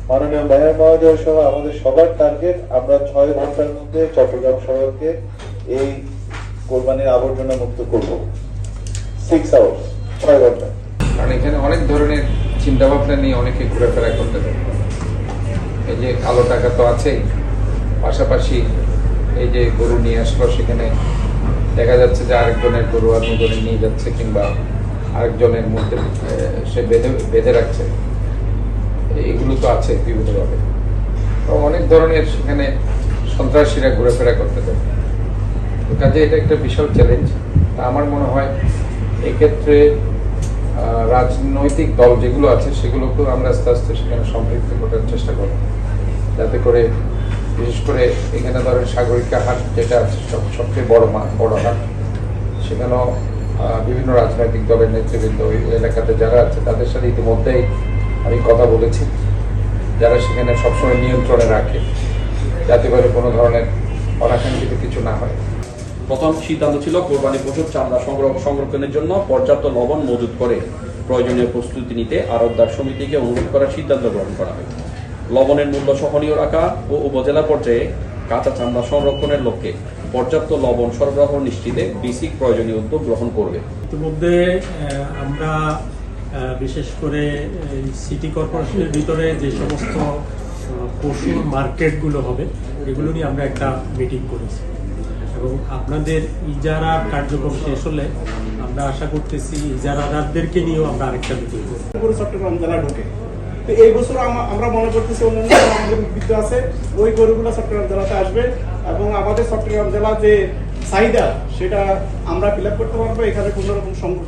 মাননীয় মেয়র মহোদয় সহ আমাদের সবার টার্গেট আমরা 6 ঘন্টার মধ্যে চট্টগ্রাম শহরকে এই কোরবানির আবর্জনা মুক্ত করব। 6 আওয়ার্স, 6 ঘন্টা। কারণ এখানে অনেক ধরনের চিন্তা ভাবনা নিয়ে অনেকে ঘুরেফেরা করতে দেয়। এই যে কালো টাকা তো আছেই, পাশাপাশি এই যে গরু নিয়ে আসলো, সেখানে দেখা যাচ্ছে যে আরেকজনের গরু অন্যজনে নিয়ে যাচ্ছে, কিংবা আরেকজনের মধ্যে সে বেঁধে রাখছে। এগুলো তো আছে বিভিন্নভাবে। অনেক ধরনের সেখানে সন্ত্রাসীরা ঘুরেফেরা করতে দেয়। তো কাজে এটা একটা বিশাল চ্যালেঞ্জ। তা আমার মনে হয় এক্ষেত্রে রাজনৈতিক দল যেগুলো আছে সেগুলোকেও আমরা আস্তে আস্তে সেখানে সম্পৃক্ত করার চেষ্টা করব, যাতে করে বিশেষ করে এখানে ধরেন সাগরিকা হাট যেটা আছে সবচেয়ে বড় হাট, সেখানেও বিভিন্ন রাজনৈতিক দলের নেতৃবৃন্দ ওই এলাকাতে যারা আছে তাদের সাথে ইতিমধ্যেই আমি কথা বলেছি, যারা সেখানে সবসময় নিয়ন্ত্রণে রাখে, যাতে করে কোনো ধরনের অনাকাঙ্ক্ষিত কিছু না হয়। প্রথম সিদ্ধান্ত ছিল কোরবানি পশুর চামড়া সংরক্ষণের জন্য পর্যাপ্ত লবণ মজুত করে প্রয়োজনীয় প্রস্তুতি নিতে আড়তদার সমিতিকে অনুরোধ করার সিদ্ধান্ত গ্রহণ করা হয়। লবণের মূল্য সহনীয় রাখা ও উপজেলা পর্যায়ে কাঁচা চামড়া সংরক্ষণের লক্ষ্যে পর্যাপ্ত লবণ সরবরাহ নিশ্চিতে বিসিক প্রয়োজনীয় উদ্যোগ গ্রহণ করবে। ইতিমধ্যে আমরা বিশেষ করে সিটি কর্পোরেশনের ভিতরে যে সমস্ত পশুর মার্কেটগুলো হবে এগুলো নিয়ে আমরা একটা মিটিং করেছি, এবং আপনাদের ইজারা কার্যক্রম শেষ হলে আমরা আশা করতেছি ইজারাদারদেরকে নিয়েও আমরা আরেকটা মিটিং করব। চট্টগ্রাম জেলা ঢোকে, তো এই বছর আমরা মনে করতেছি অন্যান্য আমাদের উদ্বৃত্ত আছে, ওই গরুগুলো চট্টগ্রাম জেলাতে আসবে এবং আমাদের চট্টগ্রাম জেলা যে চাহিদা সেটা আমরা ফিল আপ করতে পারবো। এখানে কোনো রকম সংকট